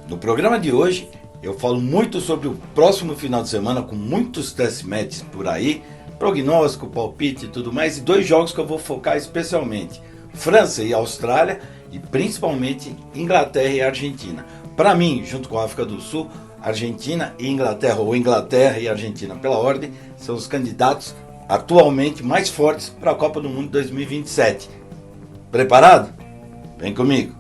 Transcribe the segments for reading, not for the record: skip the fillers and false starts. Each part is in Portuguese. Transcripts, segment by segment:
No programa de hoje eu falo muito sobre o próximo final de semana com muitos test matches por aí, prognóstico, palpite e tudo mais, e dois jogos que eu vou focar especialmente: França e Austrália e principalmente Inglaterra e Argentina. Para mim, junto com a África do Sul, Argentina e Inglaterra, ou Inglaterra e Argentina pela ordem, são os candidatos atualmente mais fortes para a Copa do Mundo 2027. Preparado? Vem comigo!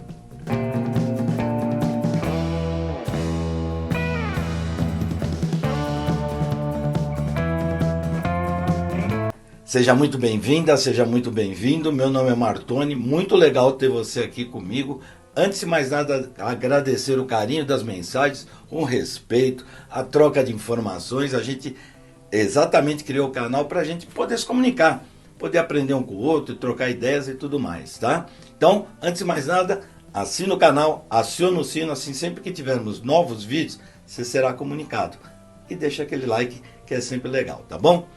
Seja muito bem-vinda, seja muito bem-vindo. Meu nome é Martoni, muito legal ter você aqui comigo. Antes de mais nada, agradecer o carinho das mensagens, o respeito, a troca de informações. A gente exatamente criou o canal para a gente poder se comunicar, poder aprender um com o outro, trocar ideias e tudo mais, tá? Então, antes de mais nada, assina o canal, aciona o sino, assim sempre que tivermos novos vídeos, você será comunicado. E deixa aquele like que é sempre legal, tá bom?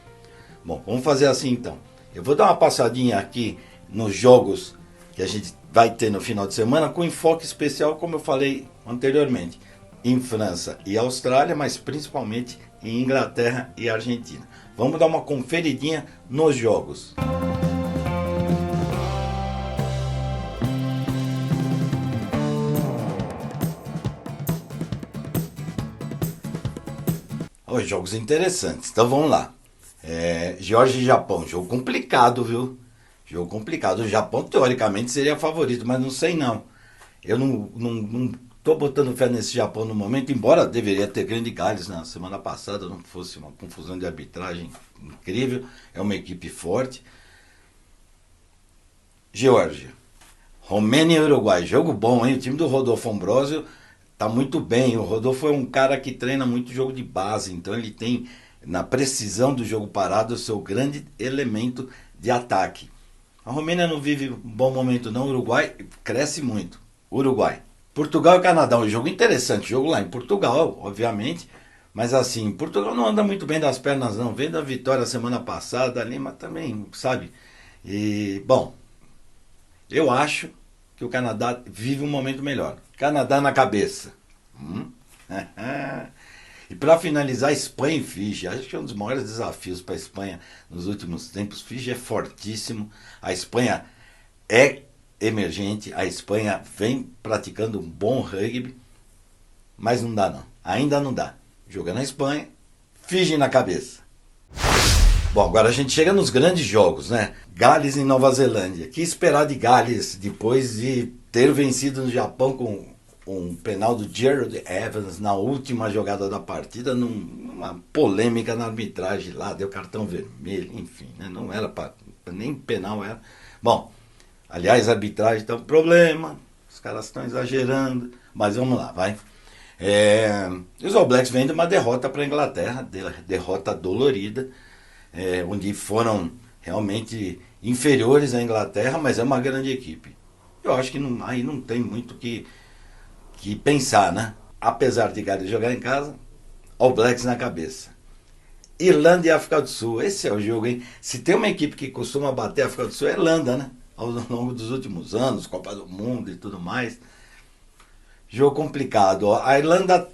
Bom, vamos fazer assim então. Eu vou dar uma passadinha aqui nos jogos que a gente vai ter no final de semana, com enfoque especial, como eu falei anteriormente, em França e Austrália, mas principalmente em Inglaterra e Argentina. Vamos dar uma conferidinha nos jogos. Os jogos interessantes, então vamos lá. Geórgia e Japão, jogo complicado, viu? Jogo complicado. O Japão teoricamente seria favorito, mas não sei não. Eu não tô botando fé nesse Japão no momento, embora deveria ter grande Gales na semana passada, não fosse uma confusão de arbitragem incrível. É uma equipe forte. Geórgia, Romênia e Uruguai, jogo bom, hein? O time do Rodolfo Ambrosio tá muito bem. O Rodolfo é um cara que treina muito jogo de base, então ele tem, na precisão do jogo parado, o seu grande elemento de ataque. A Romênia não vive um bom momento não, o Uruguai cresce muito. Uruguai. Portugal e Canadá, um jogo interessante, jogo lá em Portugal, obviamente, mas assim, Portugal não anda muito bem das pernas não, vem da vitória semana passada ali, mas também, sabe? E, bom, eu acho que o Canadá vive um momento melhor. Canadá na cabeça. E para finalizar, Espanha e Fiji. Acho que é um dos maiores desafios para a Espanha nos últimos tempos. Fiji é fortíssimo. A Espanha é emergente. A Espanha vem praticando um bom rugby. Mas não dá não. Ainda não dá. Joga na Espanha. Fiji na cabeça. Bom, agora a gente chega nos grandes jogos, né? Gales e Nova Zelândia. Que esperar de Gales depois de ter vencido no Japão com um penal do Gerald Evans na última jogada da partida, numa polêmica na arbitragem lá, deu cartão vermelho, enfim, né? Não era para nem penal era. Bom, aliás, a arbitragem tá um problema, os caras estão exagerando, mas vamos lá, vai. Os All Blacks vêm de uma derrota para a Inglaterra, derrota dolorida, onde foram realmente inferiores à Inglaterra, mas é uma grande equipe. Eu acho que aí não tem muito que pensar, né? Apesar de Gales jogar em casa, All Blacks na cabeça. Irlanda e África do Sul, esse é o jogo, hein? Se tem uma equipe que costuma bater a África do Sul, é a Irlanda, né? Ao longo dos últimos anos, Copa do Mundo e tudo mais. Jogo complicado. A Irlanda,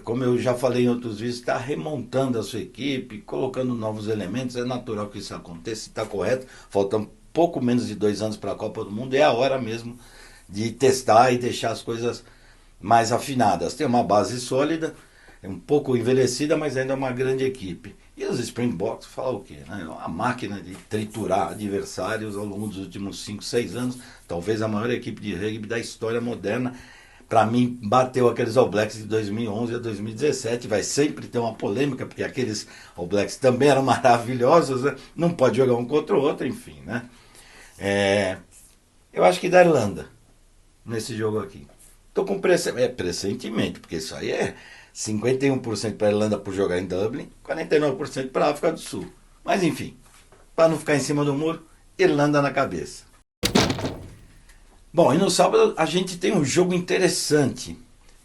como eu já falei em outros vídeos, está remontando a sua equipe, colocando novos elementos. É natural que isso aconteça, está correto. Faltam pouco menos de 2 anos para a Copa do Mundo. É a hora mesmo de testar e deixar as coisas mais afinadas. Tem uma base sólida, é um pouco envelhecida, mas ainda é uma grande equipe. E os Springboks, falar o quê? Né? Uma máquina de triturar adversários ao longo dos últimos 5, 6 anos. Talvez a maior equipe de rugby da história moderna. Para mim, bateu aqueles All Blacks de 2011 a 2017. Vai sempre ter uma polêmica, porque aqueles All Blacks também eram maravilhosos, né? Não pode jogar um contra o outro, enfim, né? Eu acho que da Irlanda, nesse jogo aqui. Estou com pressentimento, porque isso aí é 51% para a Irlanda por jogar em Dublin, 49% para a África do Sul. Mas enfim, para não ficar em cima do muro, Irlanda na cabeça. Bom, e no sábado a gente tem um jogo interessante.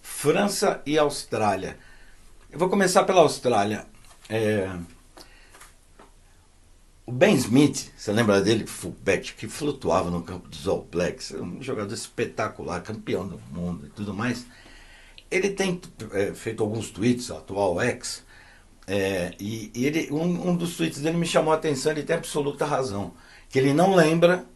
França e Austrália. Eu vou começar pela Austrália. O Ben Smith, você lembra dele? Fullback, que flutuava no campo dos All Blacks. Um jogador espetacular, campeão do mundo e tudo mais. Ele tem feito alguns tweets, atual ex, um dos tweets dele me chamou a atenção, ele tem absoluta razão, que ele não lembra,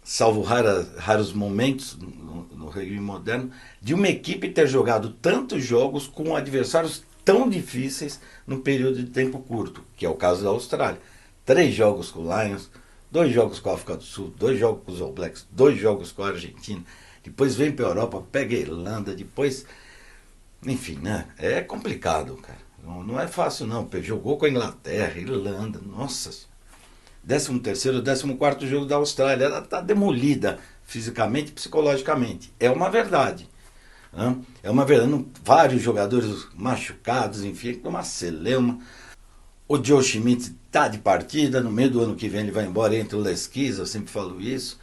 salvo raros momentos no regime moderno, de uma equipe ter jogado tantos jogos com adversários tão difíceis num período de tempo curto, que é o caso da Austrália. 3 jogos com o Lions, 2 jogos com a África do Sul, 2 jogos com os All Blacks, 2 jogos com a Argentina, depois vem para a Europa, pega a Irlanda, depois... Enfim, né? É complicado, cara. Não é fácil, não. Jogou com a Inglaterra, Irlanda, nossa. 13º, 14º jogo da Austrália. Ela está demolida fisicamente e psicologicamente. É uma verdade. Né? É uma verdade. Vários jogadores machucados, enfim, uma celeuma. O Joe Schmidt está de partida. No meio do ano que vem ele vai embora, entre o Lesquis, eu sempre falo isso.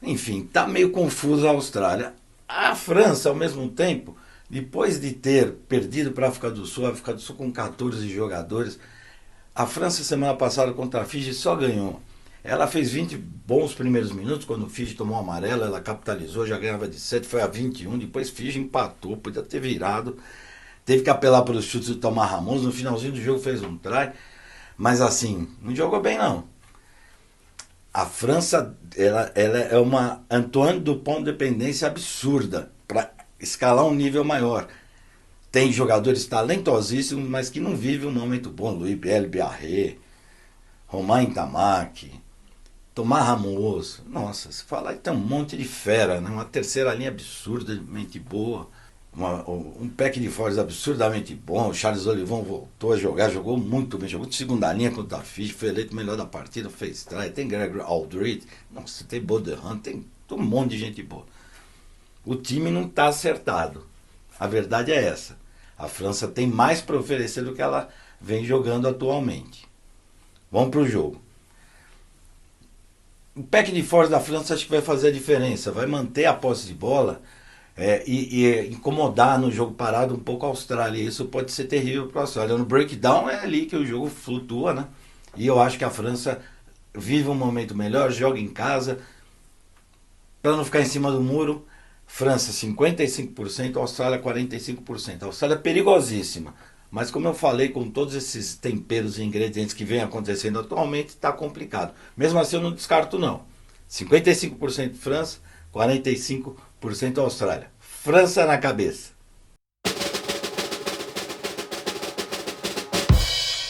Enfim, está meio confusa a Austrália. A França, ao mesmo tempo, depois de ter perdido para a África do Sul com 14 jogadores, a França semana passada contra a Fiji só ganhou. Ela fez 20 bons primeiros minutos, quando o Fiji tomou amarelo, ela capitalizou, já ganhava de 7, foi a 21, depois Fiji empatou, podia ter virado, teve que apelar para os chutes do Tomás Ramos, no finalzinho do jogo fez um try, mas assim, não jogou bem não. A França, ela é uma Antoine Dupont dependência absurda para escalar um nível maior. Tem jogadores talentosíssimos, mas que não vivem um momento bom. Louis Bielbiarré, Romain Tamac, Tomás Ramos. Nossa, se falar tem um monte de fera, né? Uma terceira linha absurdamente boa. Um pack de foras absurdamente bom. O Charles Olivon voltou a jogar, jogou muito bem, jogou de segunda linha contra a Fiji, foi eleito melhor da partida, fez try. Tem Gregory Aldridge, nossa, tem Boderham, tem um monte de gente boa. O time não está acertado. A verdade é essa. A França tem mais para oferecer do que ela vem jogando atualmente. Vamos para o jogo. O pack de force da França acho que vai fazer a diferença. Vai manter a posse de bola e incomodar no jogo parado um pouco a Austrália. Isso pode ser terrível para a Austrália. No breakdown é ali que o jogo flutua, né? E eu acho que a França vive um momento melhor, joga em casa, para não ficar em cima do muro. França 55%, Austrália 45%. A Austrália é perigosíssima, mas como eu falei, com todos esses temperos e ingredientes que vem acontecendo atualmente, está complicado. Mesmo assim eu não descarto não. 55% França, 45% Austrália. França na cabeça.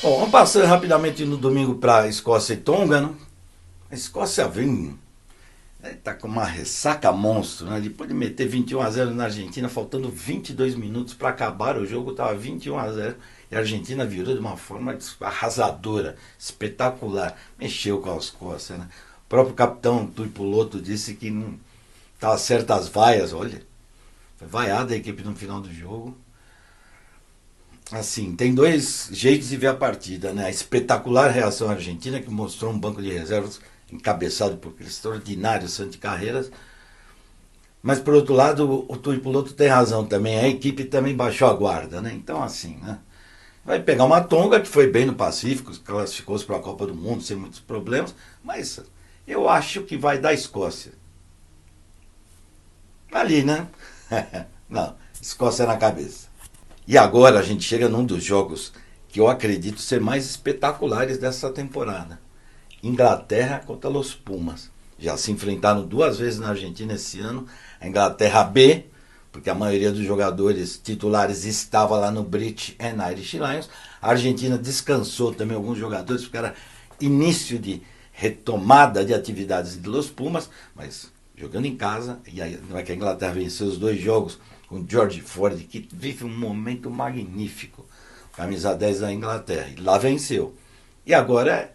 Bom, vamos passando rapidamente no domingo para Escócia e Tonga, né? A Escócia vem... Está com uma ressaca monstro, né? Depois de meter 21-0 na Argentina, faltando 22 minutos para acabar o jogo, estava 21-0 e a Argentina virou de uma forma arrasadora, espetacular. Mexeu com a Escócia, né? O próprio capitão Tuipuloto disse que não estava certo as vaias, olha. Foi vaiada a equipe no final do jogo. Assim, tem 2 jeitos de ver a partida, né? A espetacular reação argentina, que mostrou um banco de reservas encabeçado por extraordinários Santi Carreiras, mas por outro lado o Tuipuloto tem razão também, a equipe também baixou a guarda, né? Então assim, né? Vai pegar uma Tonga que foi bem no Pacífico, classificou-se para a Copa do Mundo sem muitos problemas, mas eu acho que vai dar Escócia ali, né? Não, Escócia na cabeça. E agora a gente chega num dos jogos que eu acredito ser mais espetaculares dessa temporada. Inglaterra contra Los Pumas. Já se enfrentaram 2 vezes na Argentina esse ano. A Inglaterra B, porque a maioria dos jogadores titulares estava lá no British and Irish Lions. A Argentina descansou também alguns jogadores, porque era início de retomada de atividades de Los Pumas, mas jogando em casa. E aí não é que a Inglaterra venceu os 2 jogos com George Ford, que vive um momento magnífico. Camisa 10 da Inglaterra. E lá venceu. E agora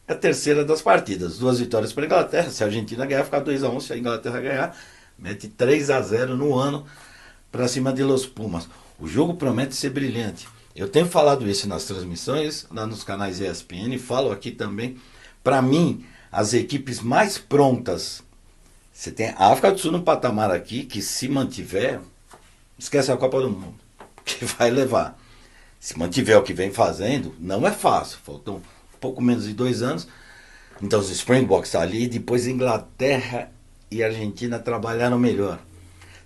é a terceira das partidas. 2 vitórias para a Inglaterra. Se a Argentina ganhar, fica 2-1. Se a Inglaterra ganhar, mete 3-0 no ano para cima de Los Pumas. O jogo promete ser brilhante. Eu tenho falado isso nas transmissões, lá nos canais ESPN, falo aqui também. Para mim, as equipes mais prontas, você tem a África do Sul no patamar aqui, que se mantiver, esquece a Copa do Mundo, que vai levar. Se mantiver o que vem fazendo, não é fácil. Faltam pouco menos de 2 anos. Então os Springboks ali, depois Inglaterra e Argentina trabalharam melhor.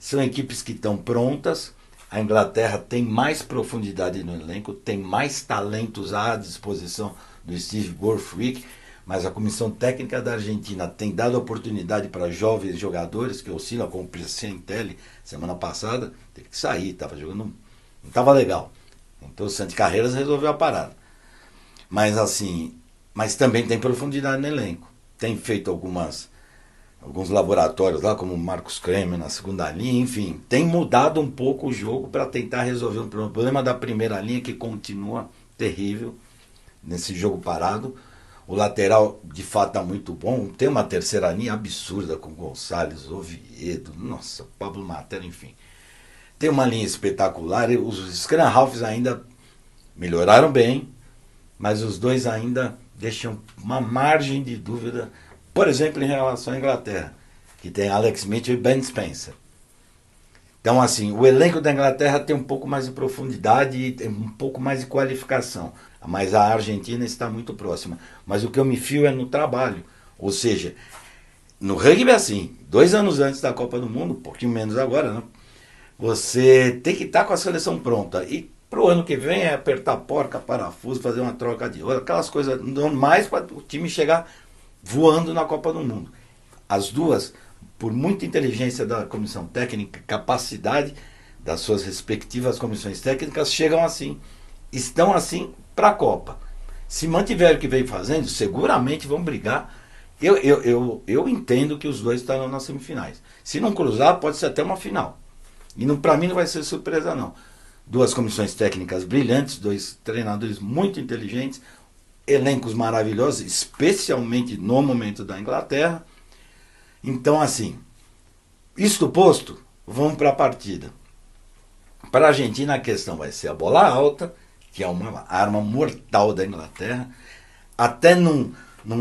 São equipes que estão prontas. A Inglaterra tem mais profundidade no elenco, tem mais talentos à disposição do Steve Borthwick, mas a comissão técnica da Argentina tem dado oportunidade para jovens jogadores que oscilam, como o Presentelli semana passada, teve que sair, estava jogando, não estava legal. Então o Santi Carreiras resolveu a parada. Mas assim, mas também tem profundidade no elenco. Tem feito alguns laboratórios lá, como o Marcus Kremer na segunda linha, enfim, tem mudado um pouco o jogo para tentar resolver um problema da primeira linha que continua terrível nesse jogo parado. O lateral de fato está muito bom, tem uma terceira linha absurda com Gonçalves, Oviedo, nossa, Pablo Matera, enfim. Tem uma linha espetacular, os Scrum Halves ainda melhoraram bem, mas os dois ainda deixam uma margem de dúvida, por exemplo, em relação à Inglaterra, que tem Alex Mitchell e Ben Spencer. Então, assim, o elenco da Inglaterra tem um pouco mais de profundidade e tem um pouco mais de qualificação, mas a Argentina está muito próxima. Mas o que eu me fio é no trabalho, ou seja, no rugby é assim, 2 anos antes da Copa do Mundo, um pouquinho menos agora, né? Você tem que estar com a seleção pronta. E pro ano que vem é apertar porca, parafuso, fazer uma troca de ouro, aquelas coisas normais para o time chegar voando na Copa do Mundo. As duas, por muita inteligência da comissão técnica, capacidade das suas respectivas comissões técnicas, chegam assim, estão assim para a Copa. Se mantiver o que vem fazendo, seguramente vão brigar. Eu entendo que os dois estarão nas semifinais. Se não cruzar, pode ser até uma final. E para mim não vai ser surpresa não. 2 comissões técnicas brilhantes, 2 treinadores muito inteligentes, elencos maravilhosos, especialmente no momento da Inglaterra. Então assim, isto posto, vamos para a partida. Para a Argentina a questão vai ser a bola alta, que é uma arma mortal da Inglaterra. Até não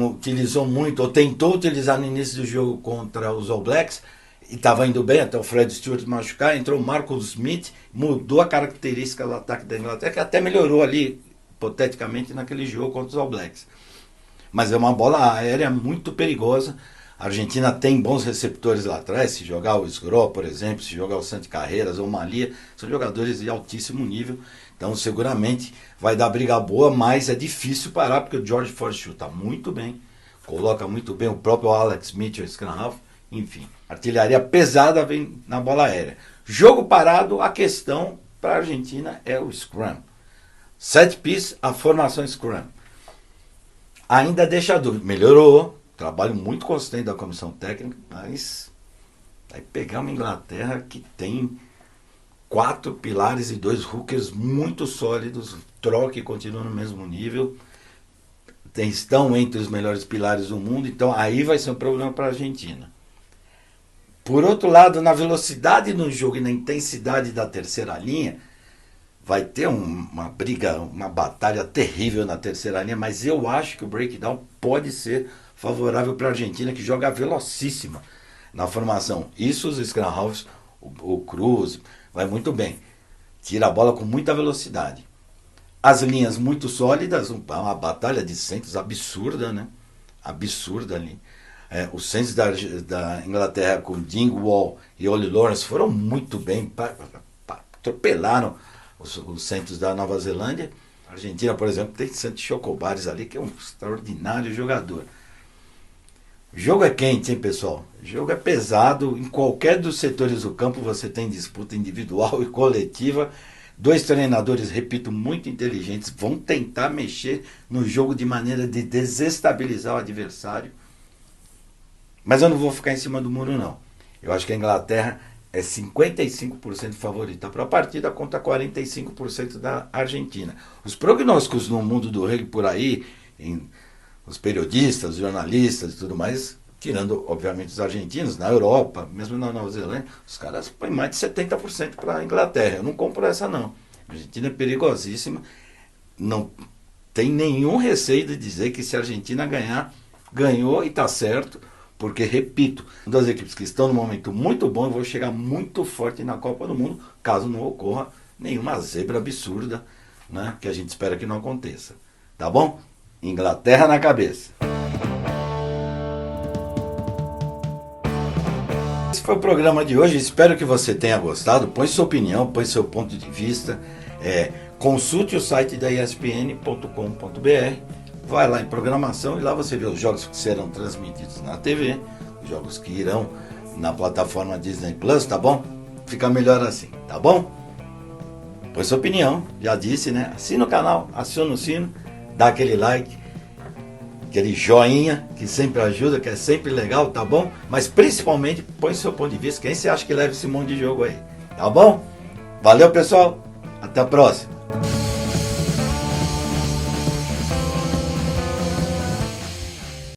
utilizou muito, ou tentou utilizar no início do jogo contra os All Blacks, e estava indo bem até o Fred Stewart machucar, entrou o Marcus Smith, mudou a característica do ataque da Inglaterra, que até melhorou ali, hipoteticamente, naquele jogo contra os All Blacks. Mas é uma bola aérea muito perigosa. A Argentina tem bons receptores lá atrás, se jogar o Sgro, por exemplo, se jogar o Santi Carreiras ou o Malia, são jogadores de altíssimo nível, então seguramente vai dar briga boa, mas é difícil parar, porque o George Forsyth está muito bem, coloca muito bem o próprio Alex Mitchell, Scrum Half, enfim. Artilharia pesada vem na bola aérea. Jogo parado, a questão para a Argentina é o Scrum. Set piece, a formação Scrum. Ainda deixa dúvida. Melhorou, trabalho muito consistente da comissão técnica, mas vai pegar uma Inglaterra que tem 4 pilares e 2 hookers muito sólidos, troque continua no mesmo nível, estão entre os melhores pilares do mundo, então aí vai ser um problema para a Argentina. Por outro lado, na velocidade do jogo e na intensidade da terceira linha, vai ter uma briga, uma batalha terrível na terceira linha, mas eu acho que o breakdown pode ser favorável para a Argentina, que joga velocíssima na formação. Isso os Scrum Halves, o Cruz, vai muito bem. Tira a bola com muita velocidade. As linhas muito sólidas, uma batalha de centros absurda, né? Absurda ali. Os centros da Inglaterra com Dingwall e Oli Lawrence foram muito bem, atropelaram os centros da Nova Zelândia. A Argentina, por exemplo, tem Santi Chocobares ali, que é um extraordinário jogador. O jogo é quente, hein, pessoal? O jogo é pesado. Em qualquer dos setores do campo você tem disputa individual e coletiva. 2 treinadores, repito, muito inteligentes, vão tentar mexer no jogo de maneira de desestabilizar o adversário. Mas eu não vou ficar em cima do muro, não. Eu acho que a Inglaterra é 55% favorita para a partida contra 45% da Argentina. Os prognósticos no mundo do rugby por aí, os periodistas, os jornalistas e tudo mais, tirando, obviamente, os argentinos, na Europa, mesmo na Nova Zelândia, os caras põem mais de 70% para a Inglaterra. Eu não compro essa, não. A Argentina é perigosíssima. Não tem nenhum receio de dizer que se a Argentina ganhar, ganhou e está certo. Porque, repito, duas equipes que estão num momento muito bom, eu vou chegar muito forte na Copa do Mundo, caso não ocorra nenhuma zebra absurda, né, que a gente espera que não aconteça. Tá bom? Inglaterra na cabeça. esse foi o programa de hoje. Espero que você tenha gostado. Põe sua opinião, põe seu ponto de vista. Consulte o site da ESPN.com.br. Vai lá em programação e lá você vê os jogos que serão transmitidos na TV, os jogos que irão na plataforma Disney Plus, tá bom? Fica melhor assim, tá bom? Põe sua opinião, já disse, né? Assina o canal, aciona o sino, dá aquele like, aquele joinha que sempre ajuda, que é sempre legal, tá bom? Mas principalmente põe seu ponto de vista, quem você acha que leva esse monte de jogo aí, tá bom? Valeu, pessoal, até a próxima.